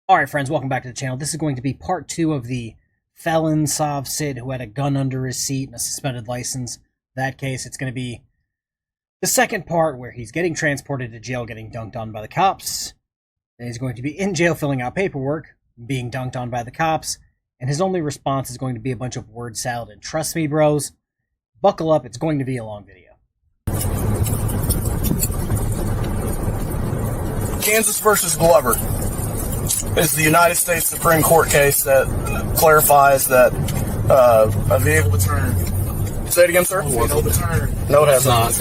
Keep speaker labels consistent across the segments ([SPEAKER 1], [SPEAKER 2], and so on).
[SPEAKER 1] Alright friends, welcome back to the channel. This is going to be part 2 of the felon Sav Sid who had a gun under his seat and a suspended license. That case, it's going to be the second part where he's getting transported to jail, getting dunked on by the cops. And he's going to be in jail filling out paperwork, being dunked on by the cops, and his only response is going to be a bunch of word salad. And trust me, bros, buckle up, it's going to be a long video.
[SPEAKER 2] Kansas versus Glover is the United States Supreme Court case that clarifies that a vehicle return. Say it again, sir. No, it has not.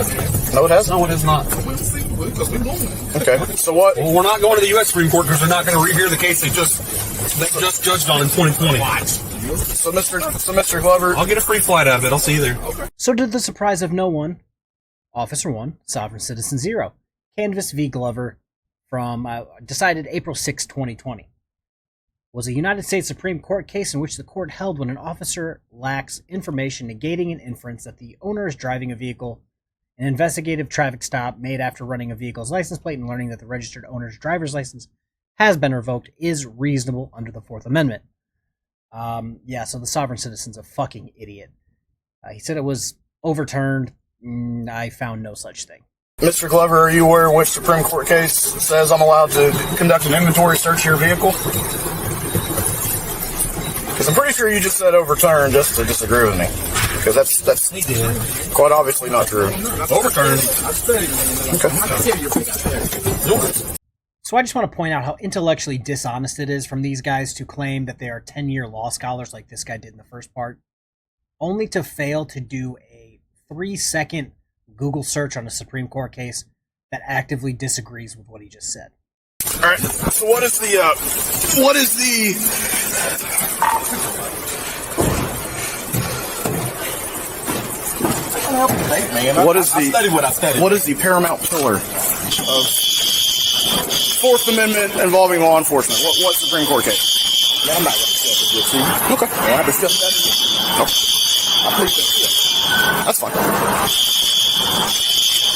[SPEAKER 2] No, it has.
[SPEAKER 3] No, it is not.
[SPEAKER 2] Okay. So what?
[SPEAKER 3] Well, we're not going to the U.S. Supreme Court because they're not going to rehear the case they just judged on in 2020.
[SPEAKER 2] So, Mr. Glover,
[SPEAKER 3] I'll get a free flight out of it. I'll see you there. Okay.
[SPEAKER 1] So, to the surprise of no one, Officer 1, Sovereign Citizen 0, Canvas v. Glover, from decided April 6, 2020, was a United States Supreme Court case in which the court held when an officer lacks information negating an inference that the owner is driving a vehicle, an investigative traffic stop made after running a vehicle's license plate and learning that the registered owner's driver's license has been revoked is reasonable under the Fourth Amendment. Yeah, so the Sovereign Citizen's a fucking idiot. He said it was overturned. I found no such thing.
[SPEAKER 2] Mr. Glover, are you aware which Supreme Court case says I'm allowed to conduct an inventory search of your vehicle? Because I'm pretty sure you just said overturned just to disagree with me. Because that's quite obviously not true.
[SPEAKER 3] Overturned.
[SPEAKER 2] Okay.
[SPEAKER 1] So I just want to point out how intellectually dishonest it is from these guys to claim that they are 10-year law scholars like this guy did in the first part, only to fail to do a 3-second Google search on a Supreme Court case that actively disagrees with what he just said.
[SPEAKER 2] All right. So what is the paramount pillar of Fourth Amendment involving law enforcement? What Supreme Court case?
[SPEAKER 4] No, I'm not going to
[SPEAKER 2] Okay.
[SPEAKER 4] I have to discuss that.
[SPEAKER 2] Okay.
[SPEAKER 4] I appreciate it.
[SPEAKER 2] That's fine.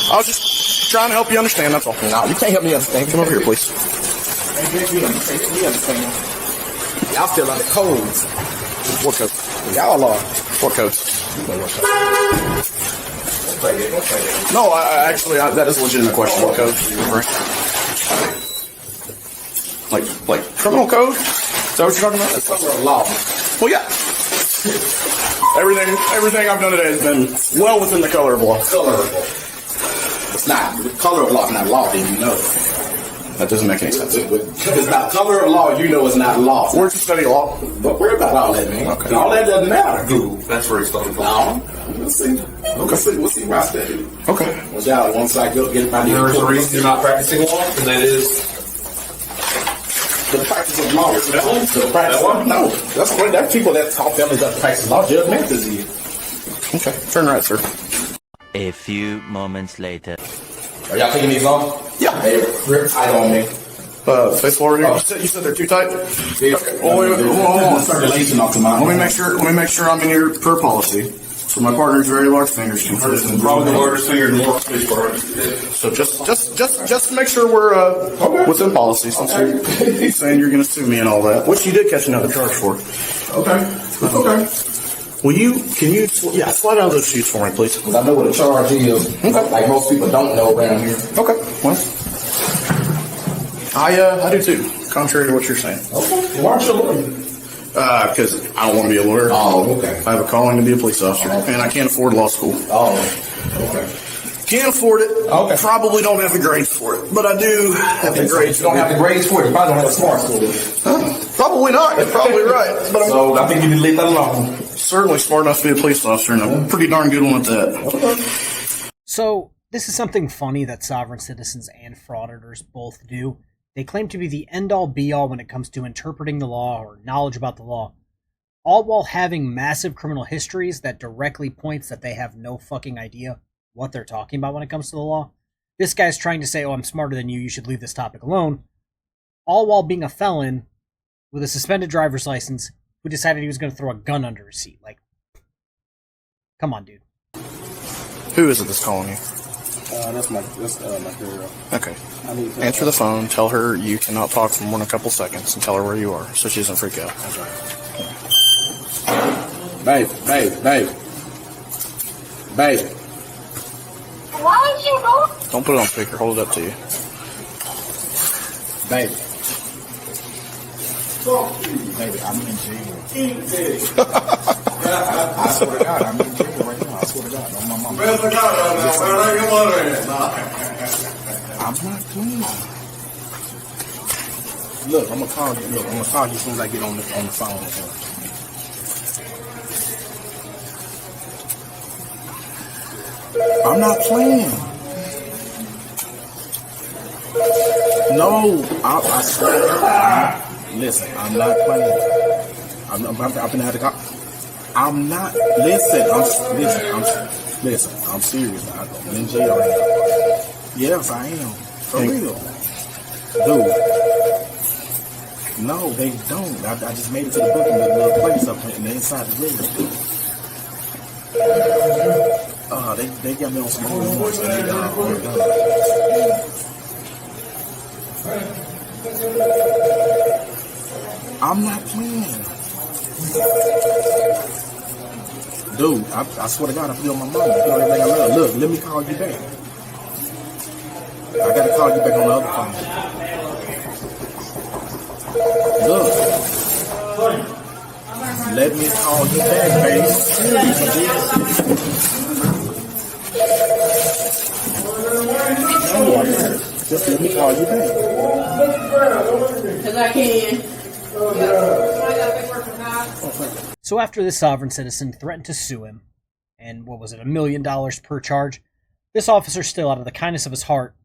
[SPEAKER 2] I was just trying to help you understand, that's all.
[SPEAKER 4] No, you can't help me understand.
[SPEAKER 2] Come over here, please.
[SPEAKER 4] You can't me understand. Y'all still under codes.
[SPEAKER 2] What code?
[SPEAKER 4] Y'all are.
[SPEAKER 2] What codes?
[SPEAKER 4] You know what code. Don't play it.
[SPEAKER 2] No, I actually, that is a legitimate question. What code? Like criminal code? Is that what you're talking about?
[SPEAKER 4] It's under law.
[SPEAKER 2] Well, yeah. Everything I've done today has been well within the color of law.
[SPEAKER 4] Color of law. It's not. The color of law is not law, then you know.
[SPEAKER 2] That doesn't make any sense.
[SPEAKER 4] It's not color of law, you know it's not law.
[SPEAKER 2] Where'd you study law?
[SPEAKER 4] Don't worry about all that, man.
[SPEAKER 2] Okay.
[SPEAKER 4] All that doesn't matter.
[SPEAKER 3] Google. That's where it's starting from.
[SPEAKER 4] No. We'll see. We'll see where I study.
[SPEAKER 2] Okay.
[SPEAKER 4] Once I go get my
[SPEAKER 3] There is a reason you're not practicing law, and that is
[SPEAKER 4] the practice of law. The practice of no. That's people that taught families that practice of law. Judge Mathis is.
[SPEAKER 2] Okay. Turn right, sir.
[SPEAKER 5] A few moments later.
[SPEAKER 4] Are y'all taking these off?
[SPEAKER 2] Yeah.
[SPEAKER 4] They rip tight on me.
[SPEAKER 2] Face forward here. You said they're too tight?
[SPEAKER 4] Okay.
[SPEAKER 2] Well, wait, hold on.
[SPEAKER 4] Circulation off to my.
[SPEAKER 2] Let me make sure I'm in your per policy. So my partner's very large fingers can fit in.
[SPEAKER 3] probably the largest finger in the world.
[SPEAKER 2] So just to make sure we're within policy, since you're saying you're going to sue me and all that, which you did catch another charge for.
[SPEAKER 4] Okay. Okay.
[SPEAKER 2] Can you slide out of those shoes for me, please?
[SPEAKER 4] I know what a charge is.
[SPEAKER 2] Okay.
[SPEAKER 4] Like most people don't know around here.
[SPEAKER 2] Okay. Well, I do too, contrary to what you're saying.
[SPEAKER 4] Okay. Why aren't you a lawyer?
[SPEAKER 2] Because I don't want to be a lawyer.
[SPEAKER 4] Oh, okay.
[SPEAKER 2] I have a calling to be a police officer, and I can't afford law school.
[SPEAKER 4] Oh, okay.
[SPEAKER 2] Can't afford it.
[SPEAKER 4] Okay.
[SPEAKER 2] Probably don't have the grades for it, but I do have the grades.
[SPEAKER 4] You don't have the grades for it. You probably don't have a smart school.
[SPEAKER 2] Probably not. You're probably right. But
[SPEAKER 4] So I think you need to leave that alone.
[SPEAKER 2] Certainly smart enough to be a police officer, and I'm pretty darn good one at that.
[SPEAKER 4] Okay.
[SPEAKER 1] So, this is something funny that sovereign citizens and frauditors both do. They claim to be the end-all be-all when it comes to interpreting the law or knowledge about the law, all while having massive criminal histories that directly points that they have no fucking idea what they're talking about when it comes to the law. This guy's trying to say, oh, I'm smarter than you should leave this topic alone, all while being a felon with a suspended driver's license who decided he was going to throw a gun under his seat. Like, come on, dude.
[SPEAKER 2] Who is it that's calling you?
[SPEAKER 4] That's my girl.
[SPEAKER 2] Okay. Answer the phone. Tell her you cannot talk for more than a couple seconds, and tell her where you are so she doesn't freak out.
[SPEAKER 4] Babe.
[SPEAKER 6] Why did you go?
[SPEAKER 2] Don't put it on speaker. Hold it up to you.
[SPEAKER 4] Baby, I'm in jail. I swear to God, I'm in jail right now. I swear to God, on my mama. I'm not clean. Look, I'm gonna call you. Look, I'm gonna call you as soon as I get on the phone. I'm not playing. No, I swear to God. Listen, I'm not playing. I'm gonna have to call. I'm not. Listen, I'm serious. I'm in jail right now. Yes, I am. For real. Dude. No, they don't. I just made it to the booking little place up in the inside the building. They got me on some more ones and they're done. I'm not playing. Dude, I swear to God, I feel my mama. I feel everything I love. Look, let me call you back. I gotta call you back on the other phone. Look. Let me call you back, baby. Just let me call you back.
[SPEAKER 7] Because I can.
[SPEAKER 1] So after this sovereign citizen threatened to sue him, and what was it, $1 million per charge, this officer, still out of the kindness of his heart,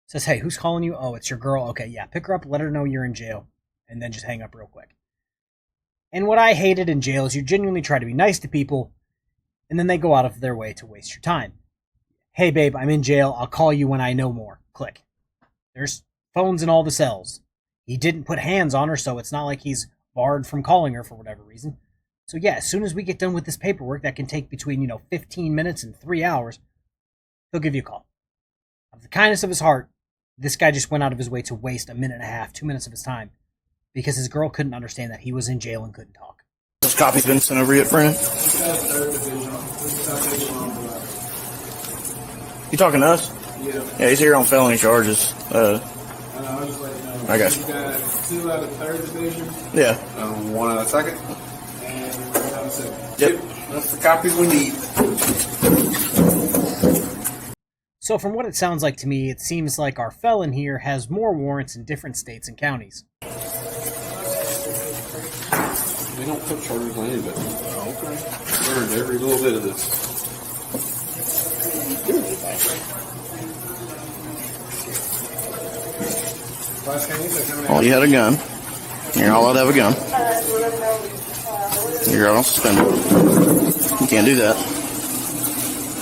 [SPEAKER 1] says, hey, who's calling you? Oh, it's your girl. Okay, yeah, pick her up, let her know you're in jail, and then just hang up real quick. And what I hated in jail is you genuinely try to be nice to people, and then they go out of their way to waste your time. Hey, babe, I'm in jail. I'll call you when I know more. Click. There's phones in all the cells. He didn't put hands on her, so it's not like he's barred from calling her for whatever reason. So yeah, as soon as we get done with this paperwork that can take between, 15 minutes and 3 hours, he'll give you a call. Out of the kindness of his heart, this guy just went out of his way to waste 1.5 minutes, 2 minutes of his time because his girl couldn't understand that he was in jail and couldn't talk.
[SPEAKER 2] This copy's been sent over yet, friend? You talking to us? Yeah, he's here on felony charges. I got you.
[SPEAKER 8] 2 out of 3rd division.
[SPEAKER 2] Yeah.
[SPEAKER 8] 1 out of 2nd. And 1 out of 7th.
[SPEAKER 2] Yep.
[SPEAKER 8] That's the copies we need.
[SPEAKER 1] So from what it sounds like to me, it seems like our felon here has more warrants in different states and counties.
[SPEAKER 8] They don't put charges on anybody. Okay. Learned every little bit of this.
[SPEAKER 2] Well, you had a gun. You're not allowed to have a gun. You're on suspended. You can't do that.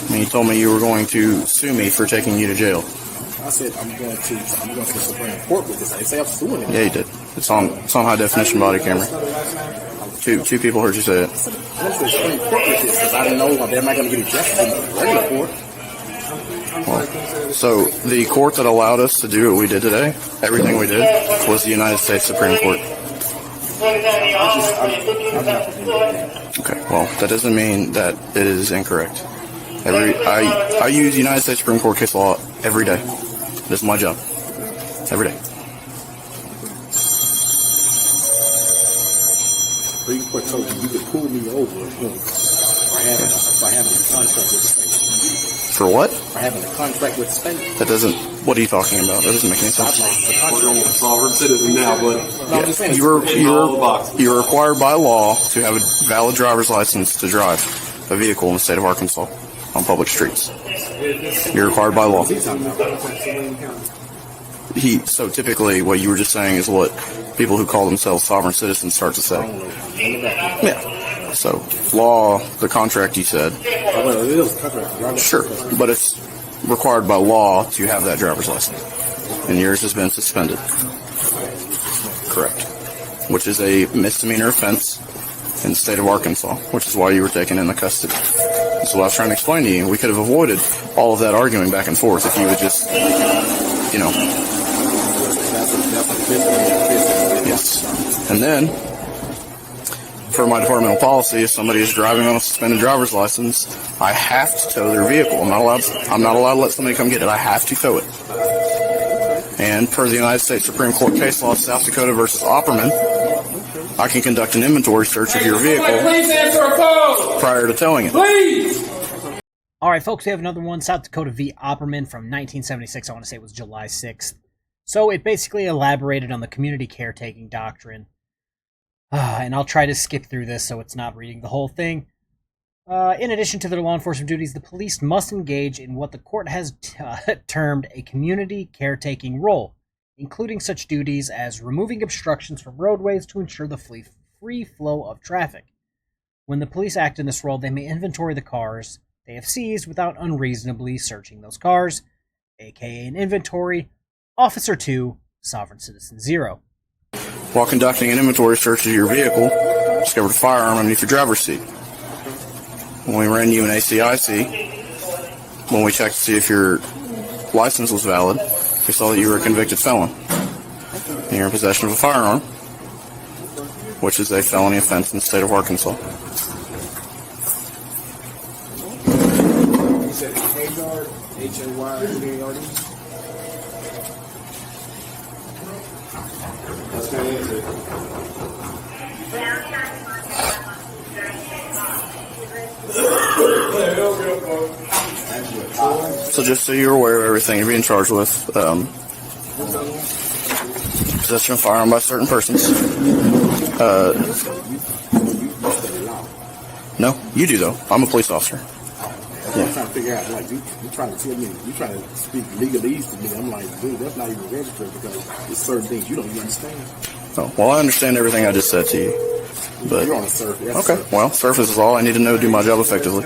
[SPEAKER 2] And you told me you were going to sue me for taking you to jail.
[SPEAKER 4] I said I'm going to the Supreme Court with this. I didn't say I'm suing him.
[SPEAKER 2] Yeah, you did. It's on high definition body camera. Two people heard you say it.
[SPEAKER 4] I went to the Supreme Court with this because I didn't know they're not going to get ejected in the regular court.
[SPEAKER 2] Well, so the court that allowed us to do what we did today, everything we did, was the United States Supreme Court. Okay, well, that doesn't mean that it is incorrect. I use United States Supreme Court case law every day. This is my job. Every day.
[SPEAKER 4] Supreme Court told you could pull me over for having a contract with the state.
[SPEAKER 2] For what?
[SPEAKER 4] For having a contract with the state.
[SPEAKER 2] That doesn't. What are you talking about? That doesn't make any sense.
[SPEAKER 8] We're going with sovereign citizen now, but
[SPEAKER 2] Yeah, you're required by law to have a valid driver's license to drive a vehicle in the state of Arkansas on public streets. You're required by law. So typically, what you were just saying is what people who call themselves sovereign citizens start to say. Yeah. So law, the contract you said. Sure, but it's required by law to have that driver's license, and yours has been suspended. Correct. Which is a misdemeanor offense in the state of Arkansas, which is why you were taken into custody. So what I was trying to explain to you, we could have avoided all of that arguing back and forth if you would just, you know. Yes. And then, for my departmental policy, if somebody is driving on a suspended driver's license, I have to tow their vehicle. I'm not allowed to let somebody come get it. I have to tow it. And per the United States Supreme Court case law, South Dakota versus Opperman, I can conduct an inventory search of your vehicle prior to towing it.
[SPEAKER 1] All right, folks, we have another one, South Dakota v. Opperman from 1976. I want to say it was July 6th. So it basically elaborated on the community caretaking doctrine. And I'll try to skip through this so it's not reading the whole thing. In addition to their law enforcement duties, the police must engage in what the court has termed a community caretaking role, including such duties as removing obstructions from roadways to ensure the free flow of traffic. When the police act in this role, they may inventory the cars they have seized without unreasonably searching those cars, aka an inventory. Officer 2, Sovereign Citizen 0.
[SPEAKER 2] While conducting an inventory search of your vehicle, discovered a firearm underneath your driver's seat. When we ran you an ACIC, when we checked to see if your license was valid, we saw that you were a convicted felon. And you're in possession of a firearm, which is a felony offense in the state of Arkansas.
[SPEAKER 4] You said Hayard, Hayard. That's kind of it.
[SPEAKER 2] So just so you're aware of everything you're being charged with, possession of a firearm by certain persons. No, you do though. I'm a police officer.
[SPEAKER 4] I'm trying to figure out, like, you trying to tell me, you trying to speak legalese to me. I'm like, dude, that's not even registered because there's certain things you don't even understand.
[SPEAKER 2] Oh, well, I understand everything I just said to you. But
[SPEAKER 4] you're on a surface.
[SPEAKER 2] Okay, well, surface is all I need to know to do my job effectively.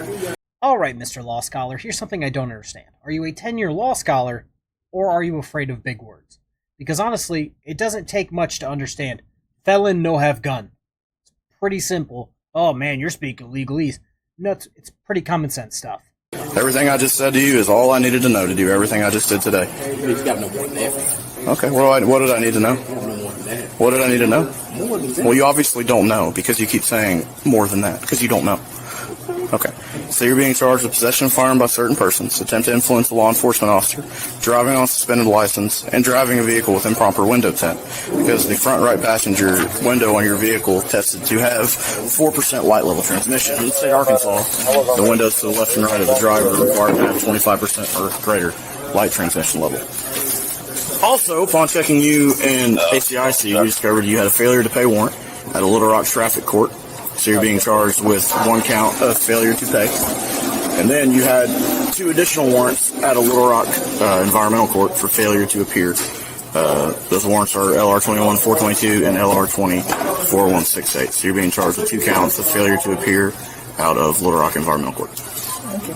[SPEAKER 1] All right, Mr. Law Scholar, here's something I don't understand. Are you a 10-year law scholar, or are you afraid of big words? Because honestly, it doesn't take much to understand. Felon no have gun. It's pretty simple. Oh man, you're speaking legalese. No, it's pretty common sense stuff.
[SPEAKER 2] Everything I just said to you is all I needed to know to do everything I just did today.
[SPEAKER 4] You got no more than that.
[SPEAKER 2] Okay, what did I need to know? What did I need to know? Well, you obviously don't know because you keep saying more than that because you don't know. Okay, so you're being charged with possession of firearm by certain persons, attempt to influence a law enforcement officer, driving on a suspended license, and driving a vehicle with improper window tint because the front right passenger window on your vehicle tested to have 4% light level transmission. In the state of Arkansas, the windows to the left and right of the driver are required to have 25% or greater light transmission level. Also, upon checking you in ACIC, we discovered you had a failure to pay warrant at a Little Rock traffic court. So you're being charged with 1 count of failure to pay. And then you had 2 additional warrants at a Little Rock environmental court for failure to appear. Those warrants are LR 21-422 and LR 20-4168. So you're being charged with 2 counts of failure to appear out of Little Rock environmental court.
[SPEAKER 1] Okay.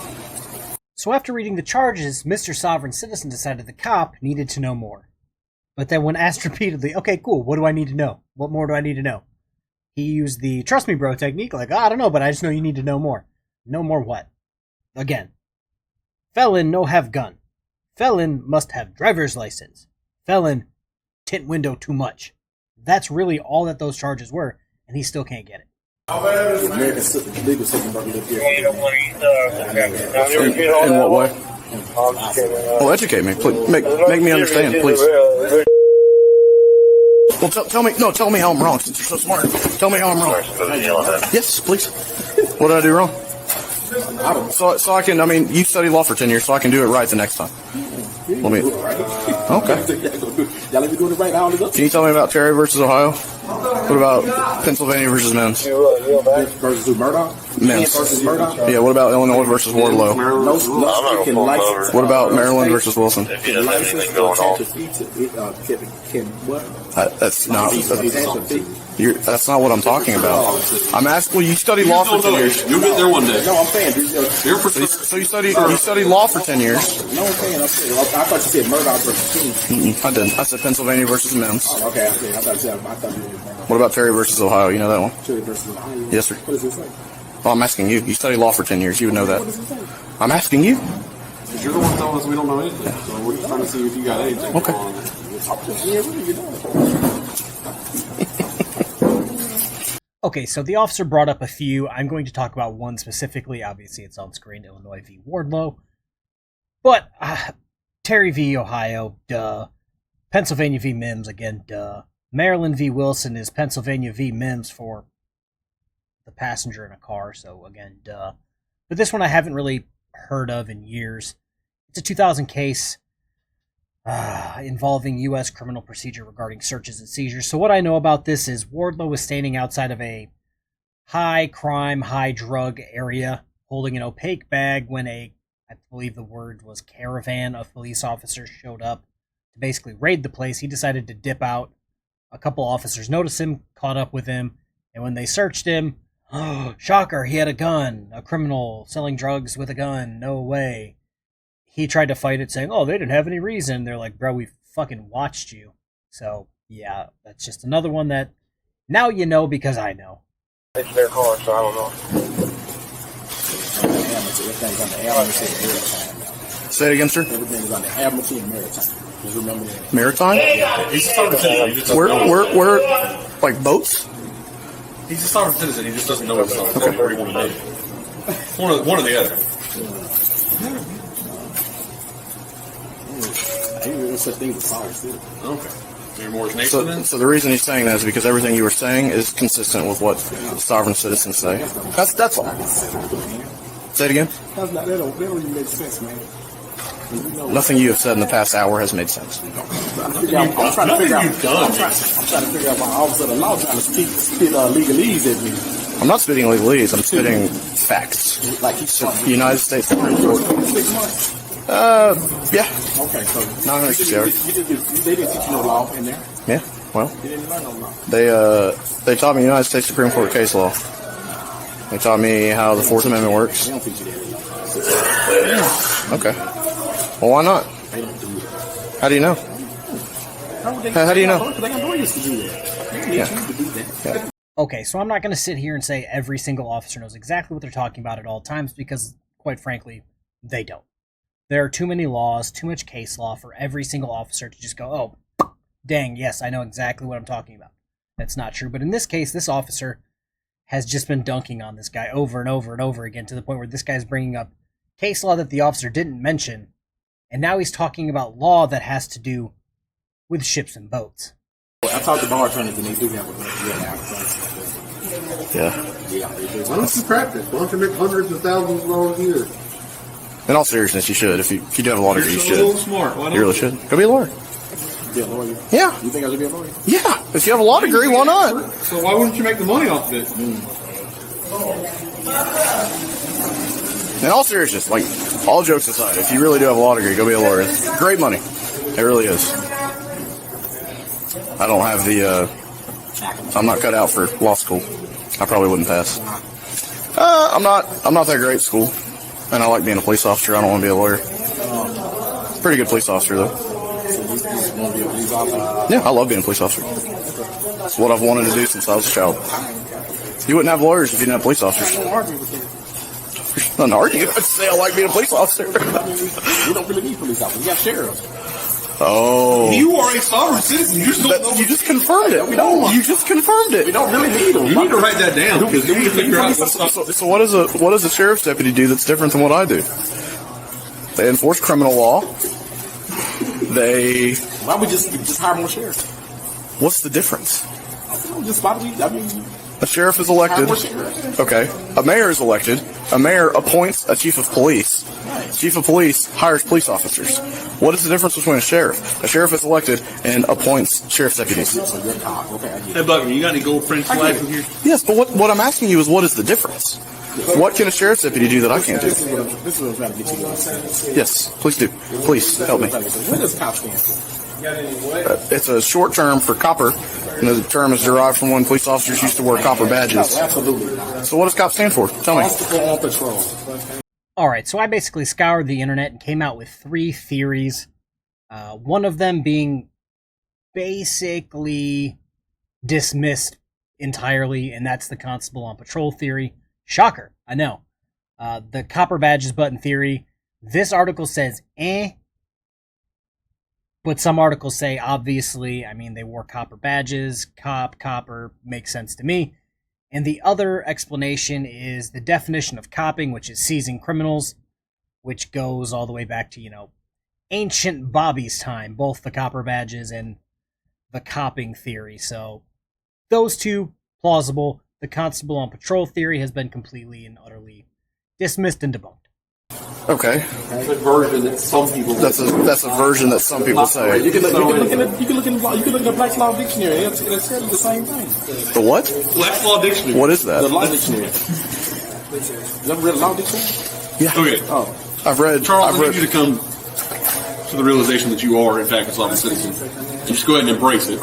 [SPEAKER 1] So after reading the charges, Mr. Sovereign Citizen decided the cop needed to know more. But then when asked repeatedly, okay, cool, what do I need to know? What more do I need to know? He used the trust me bro technique, like, I don't know, but I just know you need to know more. Know more what? Again. Felon no have gun. Felon must have driver's license. Felon tint window too much. That's really all that those charges were, and he still can't get it.
[SPEAKER 2] In what way? Oh, educate me. Please, make me understand, please. Well, tell me how I'm wrong, since you're so smart. Tell me how I'm wrong. Yes, please. What did I do wrong? So I can, you studied law for 10 years, so I can do it right the next time. Okay. Can you tell me about Terry versus Ohio? What about Pennsylvania versus Mims?
[SPEAKER 4] Versus Murdoch?
[SPEAKER 2] Mims.
[SPEAKER 4] Versus Murdoch?
[SPEAKER 2] Yeah, what about Illinois versus Wardlow? What about Maryland versus Wilson? That's not what I'm talking about. I'm asking. Well, you studied law for 10 years.
[SPEAKER 3] You'll get there one day.
[SPEAKER 4] No, I'm saying.
[SPEAKER 2] So you studied law for 10 years.
[SPEAKER 4] No, I'm saying. I thought you said Murdoch versus King.
[SPEAKER 2] I didn't. I said Pennsylvania versus Mims.
[SPEAKER 4] Oh, okay. I thought you were Murdoch.
[SPEAKER 2] What about Terry versus Ohio? You know that one?
[SPEAKER 4] Terry versus Ohio?
[SPEAKER 2] Yes, sir.
[SPEAKER 4] What does it say?
[SPEAKER 2] Well, I'm asking you. You studied law for 10 years. You would know that.
[SPEAKER 4] What does it say?
[SPEAKER 2] I'm asking you.
[SPEAKER 8] you're the one telling us we don't know anything. So we're just trying to see if you got anything
[SPEAKER 2] Okay.
[SPEAKER 8] on it. Yeah, what are you doing?
[SPEAKER 1] Okay, so the officer brought up a few. I'm going to talk about one specifically. Obviously, it's on screen, Illinois v. Wardlow. But Terry v. Ohio, duh. Pennsylvania v. Mims, again, duh. Maryland v. Wilson is Pennsylvania v. Mims for the passenger in a car, so again, duh. But this one I haven't really heard of in years. It's a 2000 case involving U.S. criminal procedure regarding searches and seizures. So what I know about this is Wardlow was standing outside of a high crime, high drug area holding an opaque bag when I believe the word was caravan of police officers showed up to basically raid the place. He decided to dip out. A couple officers noticed him, caught up with him, and when they searched him, shocker, he had a gun. A criminal selling drugs with a gun. No way. He tried to fight it, saying, oh, they didn't have any reason. They're like, bro, we fucking watched you. So, yeah, that's just another one that now you know because I know.
[SPEAKER 2] It's their car, so I don't know. Say it again, sir.
[SPEAKER 4] Everything is on the Admiralty and Maritime. Just remember that.
[SPEAKER 2] Maritime?
[SPEAKER 3] He's a sovereign citizen. He just doesn't know.
[SPEAKER 2] Where, like boats?
[SPEAKER 3] He's a sovereign citizen. He just doesn't know it's on where he wanted to be. One or the other.
[SPEAKER 4] There's such thing as sovereign citizen.
[SPEAKER 3] Okay. You're more Nathan then?
[SPEAKER 2] So the reason he's saying that is because everything you were saying is consistent with what sovereign citizens say. That's all. Say it again.
[SPEAKER 4] That don't even make sense, man.
[SPEAKER 2] Nothing you have said in the past hour has made sense.
[SPEAKER 4] I'm trying to figure out why officer of the law trying to spit legalese at me.
[SPEAKER 2] I'm not spitting legalese. I'm spitting facts.
[SPEAKER 4] Like he's
[SPEAKER 2] United States Supreme Court.
[SPEAKER 4] 6 months.
[SPEAKER 2] Yeah.
[SPEAKER 4] Okay, so
[SPEAKER 2] 960 hours.
[SPEAKER 4] they didn't teach you no law in there.
[SPEAKER 2] Yeah. Well,
[SPEAKER 4] They didn't learn no law.
[SPEAKER 2] they taught me United States Supreme Court case law. They taught me how the Fourth Amendment works.
[SPEAKER 4] They don't teach you that.
[SPEAKER 2] Okay. Well, why not?
[SPEAKER 4] They don't do that.
[SPEAKER 2] How do you know? How do you know?
[SPEAKER 4] Because they got lawyers to do that. They don't need you to do that.
[SPEAKER 2] Yeah.
[SPEAKER 1] Okay, so I'm not going to sit here and say every single officer knows exactly what they're talking about at all times because, quite frankly, they don't. There are too many laws, too much case law for every single officer to just go, oh, dang, yes, I know exactly what I'm talking about. That's not true. But in this case, this officer has just been dunking on this guy over and over and over again to the point where this guy's bringing up case law that the officer didn't mention, and now he's talking about law that has to do with ships and boats.
[SPEAKER 4] I talked to bartenders and they do have a real appetite.
[SPEAKER 2] Yeah.
[SPEAKER 4] Yeah, they do.
[SPEAKER 8] Why don't you practice? Why don't you make hundreds of thousands of dollars a year?
[SPEAKER 2] In all seriousness, you should. If you do have a law degree, you
[SPEAKER 8] You're a little
[SPEAKER 2] should.
[SPEAKER 8] smart. Why
[SPEAKER 2] You
[SPEAKER 8] don't
[SPEAKER 2] really should. Go be a lawyer.
[SPEAKER 4] Be a lawyer.
[SPEAKER 2] Yeah.
[SPEAKER 4] You think I should be a lawyer?
[SPEAKER 2] Yeah. If you have a law degree, why not?
[SPEAKER 8] So why wouldn't you make the money off of it?
[SPEAKER 2] In all seriousness, like, all jokes aside, if you really do have a law degree, go be a lawyer. It's great money. It really is. I don't have the, I'm not cut out for law school. I probably wouldn't pass. I'm not that great at school. And I like being a police officer. I don't want to be a lawyer. Pretty good police officer, though. Yeah, I love being a police officer. It's what I've wanted to do since I was a child. You wouldn't have lawyers if you didn't have police officers. Nothing to argue. I'd say I like being a police officer.
[SPEAKER 4] We don't really need police officers. We got sheriffs.
[SPEAKER 2] Oh.
[SPEAKER 8] You are a sovereign citizen. You just don't know.
[SPEAKER 2] You just confirmed it. You just confirmed it.
[SPEAKER 4] We don't really need them.
[SPEAKER 8] You need to write that down because you need to figure out what's up.
[SPEAKER 2] So what does a sheriff's deputy do that's different than what I do? They enforce criminal law. They.
[SPEAKER 4] Why would we just hire more sheriffs?
[SPEAKER 2] What's the difference?
[SPEAKER 4] Just why do we? I mean,
[SPEAKER 2] A sheriff is
[SPEAKER 4] hire
[SPEAKER 2] elected.
[SPEAKER 4] more sheriffs.
[SPEAKER 2] Okay. A mayor is elected. A mayor appoints a chief of police. Chief of police hires police officers. What is the difference between a sheriff? A sheriff is elected and appoints sheriff's deputies.
[SPEAKER 4] So you're a cop. Okay, I get
[SPEAKER 3] Hey,
[SPEAKER 4] it.
[SPEAKER 3] Bucky, you got any gold French flags in here?
[SPEAKER 2] Yes, but what I'm asking you is what is the difference? What can a sheriff's deputy do that I can't do?
[SPEAKER 4] This is what I'm trying to get you to understand.
[SPEAKER 2] Yes, please do. Please help me.
[SPEAKER 4] What does cop stand for?
[SPEAKER 2] It's a short term for copper, and the term is derived from when police officers used to wear copper badges.
[SPEAKER 4] Absolutely not.
[SPEAKER 2] So what does COP stand for? Tell me.
[SPEAKER 4] Constable on patrol.
[SPEAKER 1] Alright, so I basically scoured the internet and came out with 3 theories. One of them being basically dismissed entirely, and that's the constable on patrol theory. Shocker, I know. The copper badges button theory, This article says, but some articles say, obviously, I mean, they wore copper badges, copper, makes sense to me. And the other explanation is the definition of copping, which is seizing criminals, which goes all the way back to, ancient Bobby's time, both the copper badges and the copping theory. So those two, plausible. The constable on patrol theory has been completely and utterly dismissed and debunked.
[SPEAKER 2] Okay.
[SPEAKER 8] That's a version that some people.
[SPEAKER 2] That's a version that some people say.
[SPEAKER 4] You can look in the Black's Law Dictionary. It says the same thing.
[SPEAKER 2] The what?
[SPEAKER 3] Black's Law Dictionary.
[SPEAKER 2] What is that?
[SPEAKER 4] The Law Dictionary. You ever read the Law Dictionary?
[SPEAKER 2] Yeah.
[SPEAKER 3] Okay.
[SPEAKER 4] Oh.
[SPEAKER 3] Charles, I need you to come to the realization that you are, in fact, a sovereign citizen. You just go ahead and embrace it.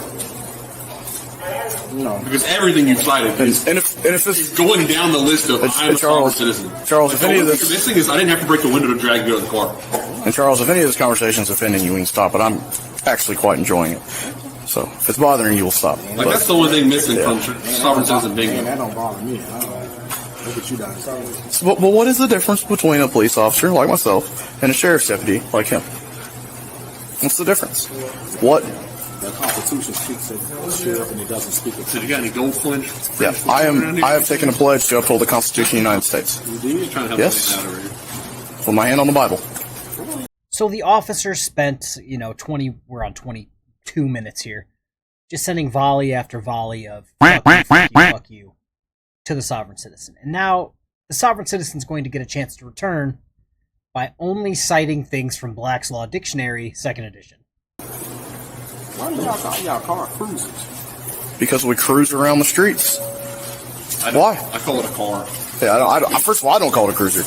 [SPEAKER 4] No.
[SPEAKER 3] Because everything you've cited is going down the list of I'm a sovereign citizen.
[SPEAKER 2] Charles, if any of this
[SPEAKER 3] you're missing is I didn't have to break the window to drag you out of the car.
[SPEAKER 2] And Charles, if any of this conversation is offending you, we can stop it. I'm actually quite enjoying it. So if it's bothering you, we'll stop.
[SPEAKER 3] Like that's the only thing missing from sovereign citizen bingo.
[SPEAKER 4] Man, that don't bother me. Look what you done.
[SPEAKER 2] But what is the difference between a police officer like myself and a sheriff's deputy like him? What's the difference? What?
[SPEAKER 4] The Constitution speaks of the sheriff and it doesn't speak of.
[SPEAKER 3] So you got any gold flinch?
[SPEAKER 2] Yeah, I have taken a pledge to uphold the Constitution of the United States.
[SPEAKER 3] You did? Trying to help
[SPEAKER 2] Yes.
[SPEAKER 3] me out over here.
[SPEAKER 2] With my hand on the Bible.
[SPEAKER 1] So the officer spent, we're on 22 minutes here, just sending volley after volley of fuck you to the sovereign citizen. And now the sovereign citizen's going to get a chance to return by only citing things from Black's Law Dictionary, 2nd edition.
[SPEAKER 4] Why do y'all call y'all car cruisers?
[SPEAKER 2] Because we cruise around the streets.
[SPEAKER 3] Why? I call it a car.
[SPEAKER 2] Yeah, first of all, I don't call it a cruiser.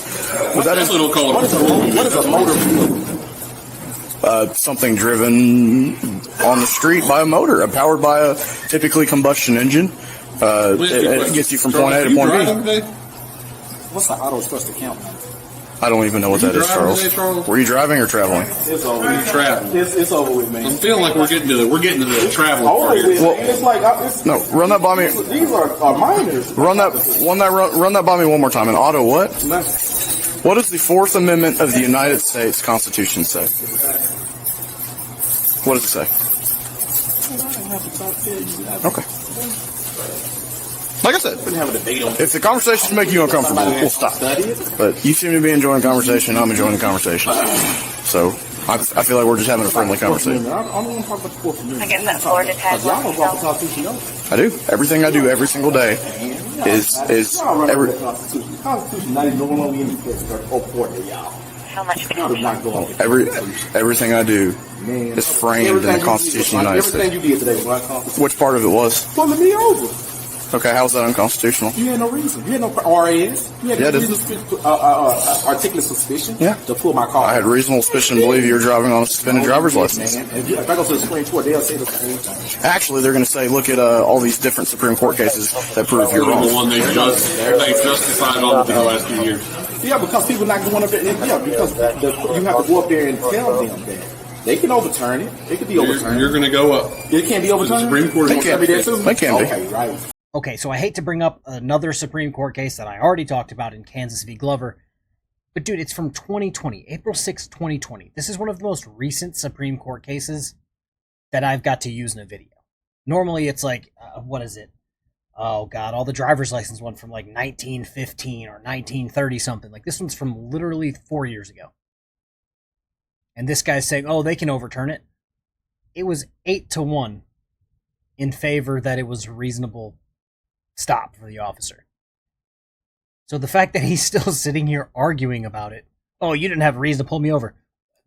[SPEAKER 2] But that is
[SPEAKER 3] Definitely don't call it a car.
[SPEAKER 4] What is a motor vehicle?
[SPEAKER 2] something driven on the street by a motor, powered by a typically combustion engine. It gets you from point A to point B.
[SPEAKER 4] What's the auto trust account number?
[SPEAKER 2] I don't even know what that is, Charles. Were you driving or traveling?
[SPEAKER 4] It's over.
[SPEAKER 3] Traveling.
[SPEAKER 4] It's over with, man.
[SPEAKER 3] I'm feeling like we're getting to the travel
[SPEAKER 4] Over
[SPEAKER 3] part.
[SPEAKER 4] with,
[SPEAKER 2] Well,
[SPEAKER 4] man. It's like
[SPEAKER 2] No, run that by me.
[SPEAKER 4] These are minors.
[SPEAKER 2] Run that by me one more time. An auto what? What does the Fourth Amendment of the United States Constitution say? What does it say? Okay. Like I said, if the conversations make you uncomfortable, we'll stop. But you seem to be enjoying the conversation. I'm enjoying the conversation. So I feel like we're just having a friendly conversation.
[SPEAKER 4] I don't want to talk about the Fourth Amendment.
[SPEAKER 6] I guess that Florida tag
[SPEAKER 4] Y'all don't talk about
[SPEAKER 6] was
[SPEAKER 4] the Constitution.
[SPEAKER 2] I do. Everything I do every single day is
[SPEAKER 4] Y'all run
[SPEAKER 2] every.
[SPEAKER 4] the Constitution. The Constitution not even going on in the court, y'all.
[SPEAKER 6] how much
[SPEAKER 4] Y'all does not go on.
[SPEAKER 2] Everything I do is framed in the Constitution of the United
[SPEAKER 4] Everything
[SPEAKER 2] States.
[SPEAKER 4] you did today was unconstitutional.
[SPEAKER 2] Which part of it was?
[SPEAKER 4] Pulling me over.
[SPEAKER 2] Okay, how's that unconstitutional?
[SPEAKER 4] You had no reason. You had no RAS. You had
[SPEAKER 2] Yeah,
[SPEAKER 4] no reason articulate suspicion
[SPEAKER 2] Yeah.
[SPEAKER 4] to pull my car.
[SPEAKER 2] I had reasonable suspicion to believe you were driving on a suspended driver's license.
[SPEAKER 4] Man, if I go to the Supreme Court, they'll say the same thing.
[SPEAKER 2] Actually, they're going to say, look at all these different Supreme Court cases that prove you're
[SPEAKER 3] The
[SPEAKER 2] wrong.
[SPEAKER 3] one they justified on within the last few years.
[SPEAKER 4] Yeah, because people not going up there. Yeah, because you have to go up there and tell them that they can overturn it. It could be overturned.
[SPEAKER 3] You're going to go up.
[SPEAKER 4] It can't be overturned.
[SPEAKER 3] Supreme Court
[SPEAKER 4] They can't be there too.
[SPEAKER 2] They can be.
[SPEAKER 4] Okay, right.
[SPEAKER 1] Okay, so I hate to bring up another Supreme Court case that I already talked about in Kansas v. Glover, but dude, it's from 2020, April 6, 2020. This is one of the most recent Supreme Court cases that I've got to use in a video. Normally it's like, what is it? Oh god, all the driver's license one from like 1915 or 1930 something. Like this one's from literally 4 years ago. And this guy's saying, oh, they can overturn it. It was 8-1 in favor that it was reasonable stop for the officer. So the fact that he's still sitting here arguing about it, oh, you didn't have a reason to pull me over.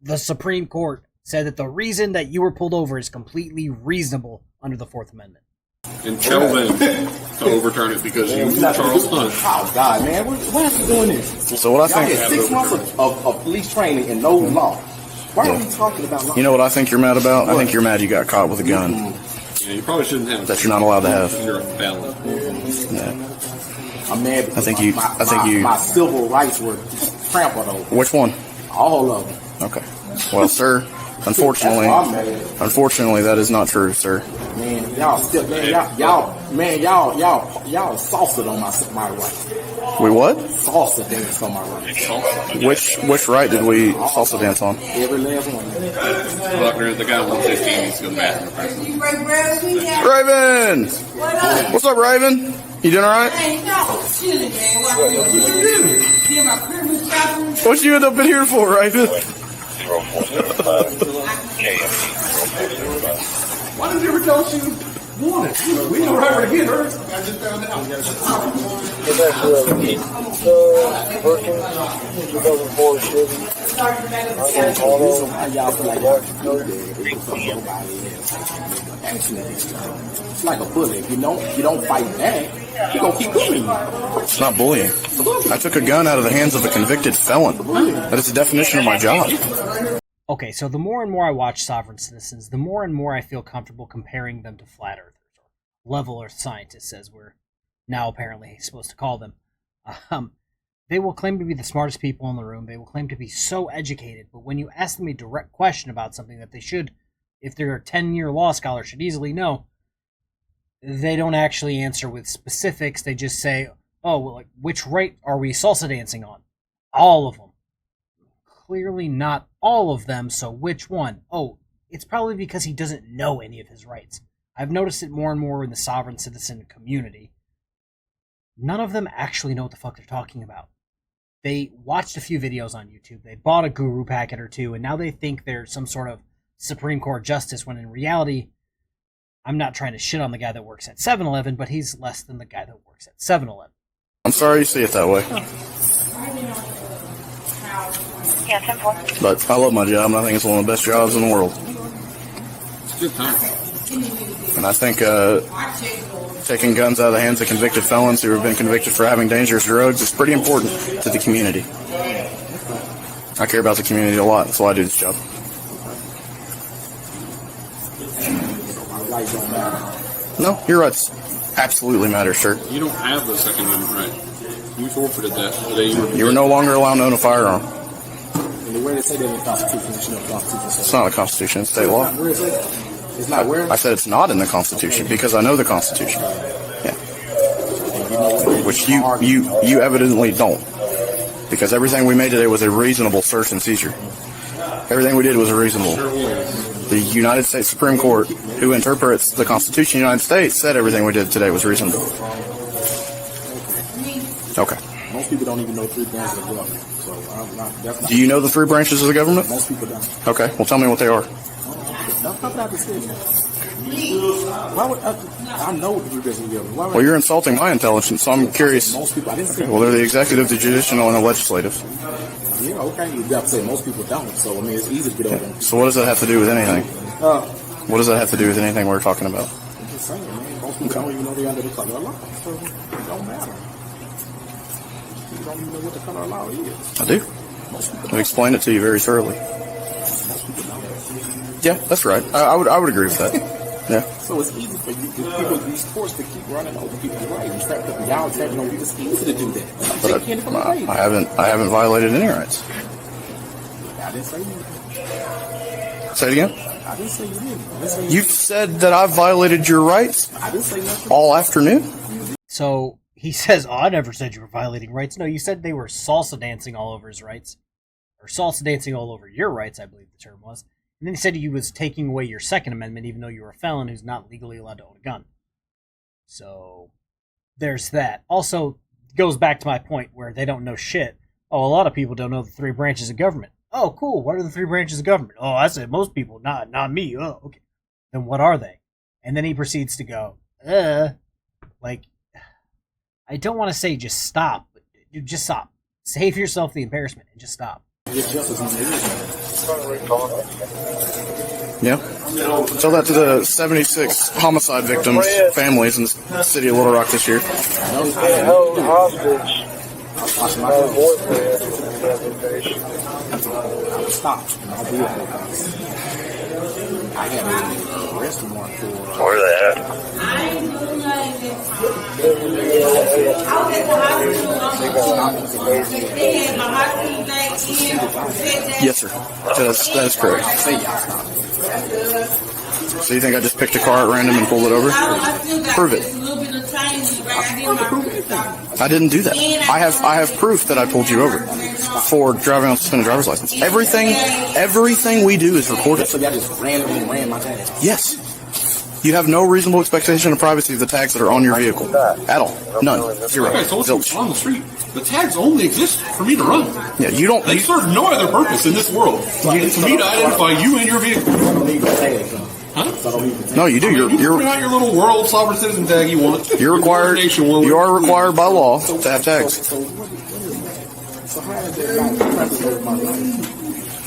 [SPEAKER 1] The Supreme Court said that the reason that you were pulled over is completely reasonable under the Fourth Amendment.
[SPEAKER 3] And tell them to overturn it because you Charles Hunt.
[SPEAKER 4] Oh God, man, why are you doing this?
[SPEAKER 2] So what I
[SPEAKER 4] Y'all
[SPEAKER 2] think,
[SPEAKER 4] had 6 months of police training and no law. Why are we talking about law?
[SPEAKER 2] you know what I think you're mad about? I think you're mad you got caught with a gun
[SPEAKER 3] Yeah, you probably shouldn't have.
[SPEAKER 2] that you're not allowed to have.
[SPEAKER 3] You're a felon.
[SPEAKER 2] Yeah.
[SPEAKER 4] I'm mad because
[SPEAKER 2] I think you-
[SPEAKER 4] my civil rights were trampled over.
[SPEAKER 2] Which one?
[SPEAKER 4] All of them.
[SPEAKER 2] Okay. Well, sir, Unfortunately, that is not true, sir.
[SPEAKER 4] Man, y'all still, man, y'all salsa on my right.
[SPEAKER 2] We what?
[SPEAKER 4] Salsa dance on my right.
[SPEAKER 2] Which right did we salsa dance on?
[SPEAKER 4] Every last one.
[SPEAKER 3] Look, the guy on 115 needs to go to the bathroom.
[SPEAKER 2] Raven! What's up, Raven? You doing alright? What you end up in here for, Raven?
[SPEAKER 8] Why did you ever tell us you wanted? We know right where to get her. I just found out.
[SPEAKER 4] It's like a bully. If you don't fight back, you're gonna keep bullying you.
[SPEAKER 2] It's not bullying. I took a gun out of the hands of a convicted felon. That is the definition of my job.
[SPEAKER 1] Okay, so the more and more I watch Sovereign Citizens, the more and more I feel comfortable comparing them to flat earthers, or level earth scientists, as we're now apparently supposed to call them. They will claim to be the smartest people in the room. They will claim to be so educated, but when you ask them a direct question about something that they should, if they're a 10-year law scholar, should easily know, they don't actually answer with specifics. They just say, oh, well, like, which right are we salsa dancing on? All of them. Clearly not all of them, so which one? Oh, it's probably because he doesn't know any of his rights. I've noticed it more and more in the sovereign citizen community. None of them actually know what the fuck they're talking about. They watched a few videos on YouTube, they bought a guru packet or two, and now they think they're some sort of Supreme Court justice, when in reality, I'm not trying to shit on the guy that works at 7-Eleven, but he's less than the guy that works at 7-Eleven.
[SPEAKER 2] I'm sorry you see it that way. But I love my job, and I think it's one of the best jobs in the world.
[SPEAKER 3] Good time.
[SPEAKER 2] And I think taking guns out of the hands of convicted felons who have been convicted for having dangerous drugs is pretty important to the community. I care about the community a lot. That's why I do this job. No, your rights absolutely matter, sir.
[SPEAKER 3] You don't have the Second Amendment right. You forfeited that the day
[SPEAKER 2] You are no longer allowed to own a firearm.
[SPEAKER 4] And the way they say that in the Constitution, it's not the Constitution.
[SPEAKER 2] It's not the Constitution, it's state law.
[SPEAKER 4] Where is it? It's not where?
[SPEAKER 2] I said it's not in the Constitution because I know the Constitution. Yeah. Which you evidently don't. Because everything we made today was a reasonable search and seizure. Everything we did was reasonable. The United States Supreme Court, who interprets the Constitution of the United States, said everything we did today was reasonable. Okay.
[SPEAKER 4] Most people don't even know 3 branches of government. So
[SPEAKER 2] do you know the 3 branches of the government?
[SPEAKER 4] Most people don't.
[SPEAKER 2] Okay. Well, tell me what they are.
[SPEAKER 4] That's not the decision. Why would I know what the 3 branches of government?
[SPEAKER 2] Well, you're insulting my intelligence, so I'm curious.
[SPEAKER 4] Most people, I didn't say.
[SPEAKER 2] Well, they're the executive, the judicial, and the legislative.
[SPEAKER 4] Yeah, okay. You got to say most people don't. So I mean, it's easy to get over.
[SPEAKER 2] So what does that have to do with anything? What does that have to do with anything we're talking about?
[SPEAKER 4] I'm just saying, man. Most people don't even know they're under the color of law, so it don't matter. You don't even know what the color of law is.
[SPEAKER 2] I do. I've explained it to you very thoroughly. Yeah, that's right. I would agree with that. Yeah.
[SPEAKER 4] So it's easy for you, people, these courts, to keep running over people's rights. Y'all taking on you, it's easy to do that.
[SPEAKER 2] But I haven't violated any rights.
[SPEAKER 4] I didn't say you.
[SPEAKER 2] Say it again.
[SPEAKER 4] I didn't say you did.
[SPEAKER 2] You've said that I've violated your rights
[SPEAKER 4] I didn't say nothing.
[SPEAKER 2] all afternoon.
[SPEAKER 1] So he says, oh, I never said you were violating rights. No, you said they were salsa dancing all over his rights. Or salsa dancing all over your rights, I believe the term was. And then he said he was taking away your Second Amendment, even though you were a felon who's not legally allowed to own a gun. So there's that. Also, goes back to my point where they don't know shit. Oh, a lot of people don't know the 3 branches of government. Oh, cool. What are the 3 branches of government? Oh, I said most people, not me. Oh, okay. Then what are they? And then he proceeds to go, like, I don't want to say just stop, but just stop. Save yourself the embarrassment and just stop.
[SPEAKER 2] Yeah. Tell that to the 76 homicide victims' families in the city of Little Rock this year.
[SPEAKER 6] held hostage my boyfriend in the application.
[SPEAKER 4] Stop. I had an arrest warrant for.
[SPEAKER 6] Where they at?
[SPEAKER 7] I was at the hospital. They had my hospital day
[SPEAKER 2] Yes, sir. That is correct. So you think I just picked a car at random and pulled it over? Prove it. I didn't do that. I have proof that I pulled you over for driving on suspended driver's license. Everything we do is recorded.
[SPEAKER 4] So y'all just randomly ran my tag?
[SPEAKER 2] Yes. You have no reasonable expectation of privacy of the tags that are on your vehicle. At all. None. Zero.
[SPEAKER 3] Okay, so what's
[SPEAKER 2] Zilch.
[SPEAKER 3] on the street? The tags only exist for me to run.
[SPEAKER 2] Yeah, you don't.
[SPEAKER 3] They serve no other purpose in this world. For me to identify you and your vehicle. Huh?
[SPEAKER 2] No, you do.
[SPEAKER 3] You print out your little world sovereign citizen tag you want.
[SPEAKER 2] You're required. You are required by law to have tags.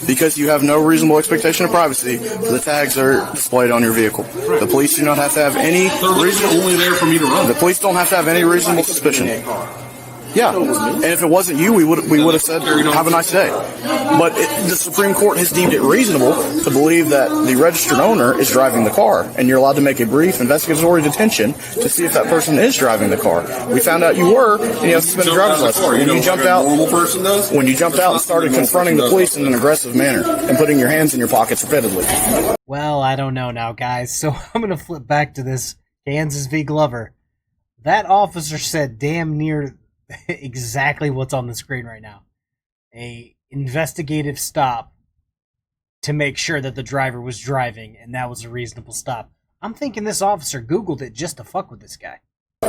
[SPEAKER 2] Because you have no reasonable expectation of privacy, the tags are displayed on your vehicle. The police do not have to have any reasonable.
[SPEAKER 3] Only there for me to run.
[SPEAKER 2] The police don't have to have any reasonable suspicion. Yeah, and if it wasn't you, we would have said, have a nice day. But the Supreme Court has deemed it reasonable to believe that the registered owner is driving the car, and you're allowed to make a brief investigatory detention to see if that person is driving the car. We found out you were, and you have suspended driver's license. When you jumped out, when you jumped out and started confronting the police in an aggressive manner and putting your hands in your pockets repeatedly.
[SPEAKER 1] Well, I don't know now, guys. So I'm going to flip back to this Kansas v. Glover. That officer said damn near exactly what's on the screen right now. A investigative stop to make sure that the driver was driving, and that was a reasonable stop. I'm thinking this officer Googled it just to fuck with this guy.
[SPEAKER 4] I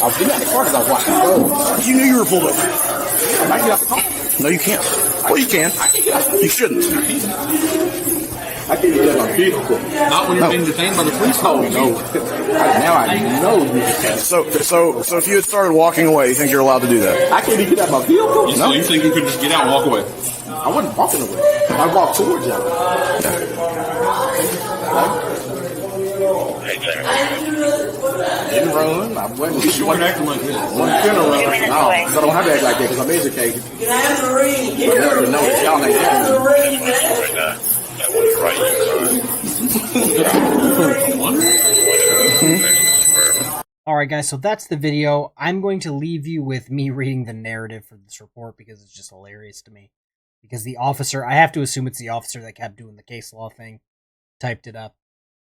[SPEAKER 4] was getting out the car because I was watching the road.
[SPEAKER 2] You knew you were pulled over.
[SPEAKER 4] I get out the car.
[SPEAKER 2] No, you can't. Well, you can. You shouldn't.
[SPEAKER 4] I can't get out my vehicle.
[SPEAKER 3] Not when you're being detained by the police.
[SPEAKER 4] Oh, no. Now I know you can.
[SPEAKER 2] So if you had started walking away, you think you're allowed to do that?
[SPEAKER 4] I can't even get out my vehicle.
[SPEAKER 3] So you think you could just get out and walk away?
[SPEAKER 4] I wasn't walking away. I walked towards you. Didn't run. I wasn't.
[SPEAKER 3] You weren't acting like this.
[SPEAKER 4] Wasn't finna run. No, I don't have to act like that because I'm educated. I never know that y'all ain't acting.
[SPEAKER 1] Alright guys, so that's the video. I'm going to leave you with me reading the narrative for this report because it's just hilarious to me. Because the officer, I have to assume it's the officer that kept doing the case law thing, typed it up.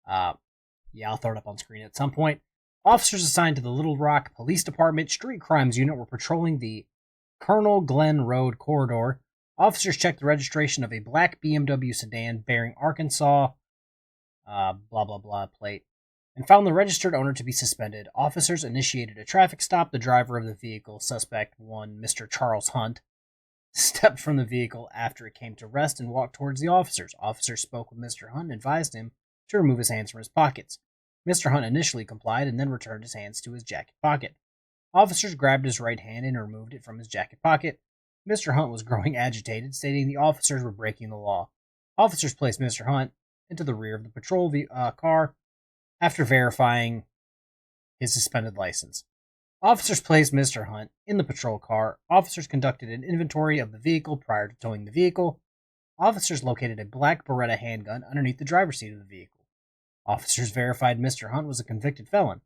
[SPEAKER 1] Yeah, I'll throw it up on screen at some point. Officers assigned to the Little Rock Police Department Street Crimes Unit were patrolling the Colonel Glen Road corridor. Officers checked the registration of a black BMW sedan bearing Arkansas, blah blah blah plate, and found the registered owner to be suspended. Officers initiated a traffic stop. The driver of the vehicle, suspect 1, Mr. Charles Hunt, stepped from the vehicle after it came to rest and walked towards the officers. Officers spoke with Mr. Hunt and advised him to remove his hands from his pockets. Mr. Hunt initially complied and then returned his hands to his jacket pocket. Officers grabbed his right hand and removed it from his jacket pocket. Mr. Hunt was growing agitated, stating the officers were breaking the law. Officers placed Mr. Hunt into the rear of the patrol car after verifying his suspended license. Officers placed Mr. Hunt in the patrol car. Officers conducted an inventory of the vehicle prior to towing the vehicle. Officers located a black Beretta handgun underneath the driver's seat of the vehicle. Officers verified Mr. Hunt was a convicted felon.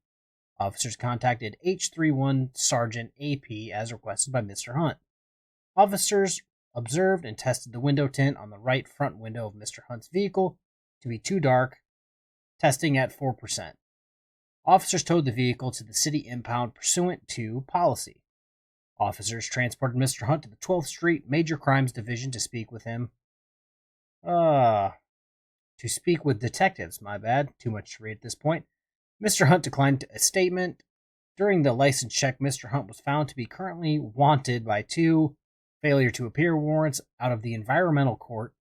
[SPEAKER 1] Officers contacted H31 Sergeant AP as requested by Mr. Hunt. Officers observed and tested the window tint on the right front window of Mr. Hunt's vehicle to be too dark, testing at 4%. Officers towed the vehicle to the city impound pursuant to policy. Officers transported Mr. Hunt to the 12th Street Major Crimes Division to speak with him. To speak with detectives, my bad. Too much to read at this point. Mr. Hunt declined a statement. During the license check, Mr. Hunt was found to be currently wanted by 2 failure to appear warrants out of the environmental court.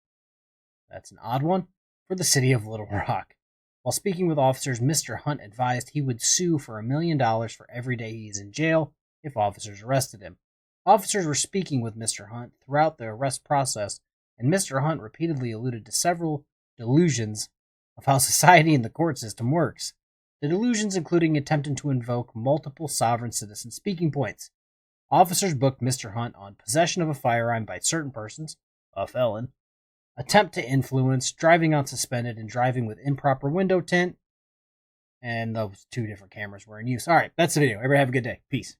[SPEAKER 1] That's an odd one. For the city of Little Rock. While speaking with officers, Mr. Hunt advised he would sue for $1 million for every day he is in jail if officers arrested him. Officers were speaking with Mr. Hunt throughout the arrest process, and Mr. Hunt repeatedly alluded to several delusions of how society and the court system works. The delusions including attempting to invoke multiple sovereign citizen speaking points. Officers booked Mr. Hunt on possession of a firearm by certain persons, a felon, attempt to influence, driving on suspended, and driving with improper window tint. And those 2 different cameras were in use. All right, that's the video. Everybody have a good day. Peace.